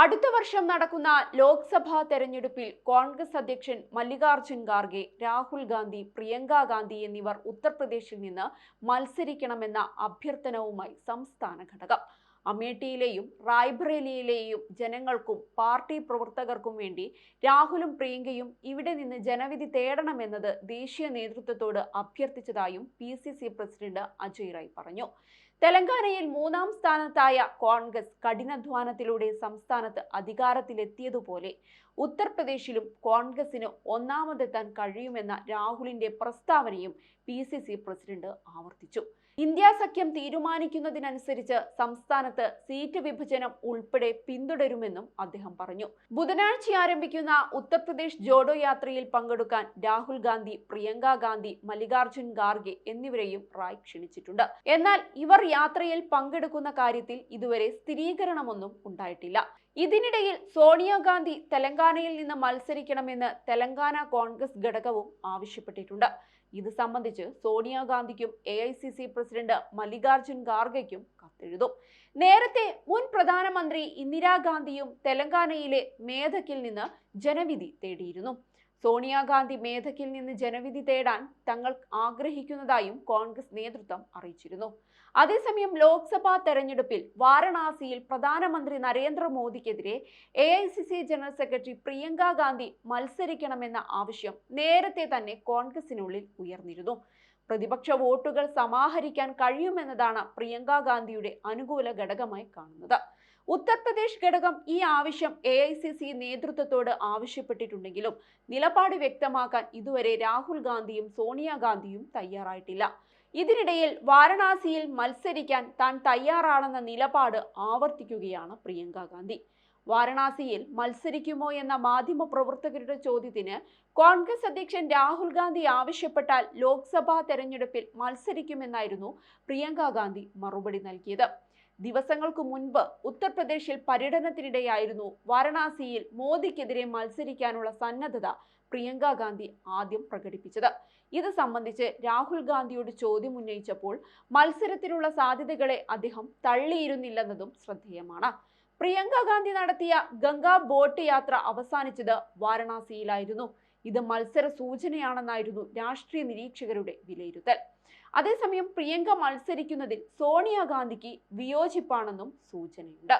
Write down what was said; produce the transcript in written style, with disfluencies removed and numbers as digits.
അടുത്ത വർഷം നടക്കുന്ന ലോക്സഭാ തെരഞ്ഞെടുപ്പിൽ കോൺഗ്രസ് അധ്യക്ഷൻ മല്ലികാർജുൻ ഖാർഗെ, രാഹുൽ ഗാന്ധി, പ്രിയങ്ക ഗാന്ധി എന്നിവർ ഉത്തർപ്രദേശിൽ നിന്ന് മത്സരിക്കണമെന്ന അഭ്യർത്ഥനവുമായി സംസ്ഥാന ഘടകം. അമേഠിയിലെയും റായ്ബറേലിയിലെയും ജനങ്ങൾക്കും പാർട്ടി പ്രവർത്തകർക്കും വേണ്ടി രാഹുലും പ്രിയങ്കയും ഇവിടെ നിന്ന് ജനവിധി തേടണമെന്നത് ദേശീയ നേതൃത്വത്തോട് അഭ്യർത്ഥിച്ചതായും PCC പ്രസിഡന്റ് അജയ് റായ് പറഞ്ഞു. തെലങ്കാനയിൽ മൂന്നാം സ്ഥാനത്തായ കോൺഗ്രസ് കഠിനാധ്വാനത്തിലൂടെ സംസ്ഥാനത്ത് അധികാരത്തിലെത്തിയതുപോലെ ഉത്തർപ്രദേശിലും കോൺഗ്രസിന് ഒന്നാമതെത്താൻ കഴിയുമെന്ന രാഹുലിന്റെ പ്രസ്താവനയും PCC പ്രസിഡന്റ് ആവർത്തിച്ചു. ഇന്ത്യ സഖ്യം തീരുമാനിക്കുന്നതിനനുസരിച്ച് സംസ്ഥാനത്ത് സീറ്റ് വിഭജനം ഉൾപ്പെടെ പിന്തുടരുമെന്നും അദ്ദേഹം പറഞ്ഞു. ബുധനാഴ്ച ആരംഭിക്കുന്ന ഉത്തർപ്രദേശ് ജോഡോ യാത്രയിൽ പങ്കെടുക്കാൻ രാഹുൽ ഗാന്ധി, പ്രിയങ്ക ഗാന്ധി, മല്ലികാർജുൻ ഖാർഗെ എന്നിവരെയും റായ് ക്ഷണിച്ചിട്ടുണ്ട്. എന്നാൽ ഇവർ യാത്രയിൽ പങ്കെടുക്കുന്ന കാര്യത്തിൽ ഇതുവരെ സ്ഥിരീകരണമൊന്നും ഉണ്ടായിട്ടില്ല. ഇതിനിടയിൽ സോണിയാഗാന്ധി തെലങ്കാനയിൽ നിന്ന് മത്സരിക്കണമെന്ന് തെലങ്കാന കോൺഗ്രസ് ഘടകവും ആവശ്യപ്പെട്ടിട്ടുണ്ട്. ഇത് സംബന്ധിച്ച് സോണിയാഗാന്ധിക്കും AICC പ്രസിഡന്റ് മല്ലികാർജുൻ ഖാർഗെക്കും കത്തെഴുതും. നേരത്തെ മുൻ പ്രധാനമന്ത്രി ഇന്ദിരാഗാന്ധിയും തെലങ്കാനയിലെ മേധക്കിൽ നിന്ന് ജനവിധി തേടിയിരുന്നു. സോണിയാഗാന്ധി മേധക്കിൽ നിന്ന് ജനവിധി തേടാൻ തങ്ങൾ ആഗ്രഹിക്കുന്നതായും കോൺഗ്രസ് നേതൃത്വം അറിയിച്ചിരുന്നു. അതേസമയം ലോക്സഭാ തെരഞ്ഞെടുപ്പിൽ വാരണാസിയിൽ പ്രധാനമന്ത്രി നരേന്ദ്രമോദിക്കെതിരെ AICC general secretary Priyanka Gandhi മത്സരിക്കണമെന്ന ആവശ്യം നേരത്തെ തന്നെ കോൺഗ്രസിനുള്ളിൽ ഉയർന്നിരുന്നു. പ്രതിപക്ഷ വോട്ടുകൾ സമാഹരിക്കാൻ കഴിയുമെന്നതാണ് പ്രിയങ്ക ഗാന്ധിയുടെ അനുകൂല ഘടകമായി കാണുന്നത്. ഉത്തർപ്രദേശ് ഘടകം ഈ ആവശ്യം AICC നേതൃത്വത്തോട് ആവശ്യപ്പെട്ടിട്ടുണ്ടെങ്കിലും നിലപാട് വ്യക്തമാക്കാൻ ഇതുവരെ രാഹുൽ ഗാന്ധിയും സോണിയാഗാന്ധിയും തയ്യാറായിട്ടില്ല. ഇതിനിടയിൽ വാരണാസിയിൽ മത്സരിക്കാൻ താൻ തയ്യാറാണെന്ന നിലപാട് ആവർത്തിക്കുകയാണ് പ്രിയങ്ക ഗാന്ധി. വാരണാസിയിൽ മത്സരിക്കുമോ എന്ന മാധ്യമ പ്രവർത്തകരുടെ ചോദ്യത്തിന് കോൺഗ്രസ് അധ്യക്ഷൻ രാഹുൽ ഗാന്ധി ആവശ്യപ്പെട്ടാൽ ലോക്സഭാ തെരഞ്ഞെടുപ്പിൽ മത്സരിക്കുമെന്നായിരുന്നു പ്രിയങ്ക ഗാന്ധി മറുപടി നൽകിയത്. ദിവസങ്ങൾക്ക് മുൻപ് ഉത്തർപ്രദേശിൽ പര്യടനത്തിനിടെയായിരുന്നു വാരണാസിയിൽ മോദിക്കെതിരെ മത്സരിക്കാനുള്ള സന്നദ്ധത പ്രിയങ്ക ഗാന്ധി ആദ്യം പ്രകടിപ്പിച്ചത്. ഇത് സംബന്ധിച്ച് രാഹുൽ ഗാന്ധിയോട് ചോദ്യം ഉന്നയിച്ചപ്പോൾ മത്സരത്തിനുള്ള സാധ്യതകളെ അദ്ദേഹം തള്ളിയിരുന്നില്ലെന്നതും ശ്രദ്ധേയമാണ്. പ്രിയങ്ക ഗാന്ധി നടത്തിയ ഗംഗാ ബോട്ട് യാത്ര അവസാനിച്ചത് വാരണാസിയിലായിരുന്നു. ഇത് മത്സര സൂചനയാണെന്നായിരുന്നു രാഷ്ട്രീയ നിരീക്ഷകരുടെ വിലയിരുത്തൽ. അതേസമയം പ്രിയങ്ക മത്സരിക്കുന്നതിൽ സോണിയാഗാന്ധിക്ക് വിയോജിപ്പാണെന്നും സൂചനയുണ്ട്.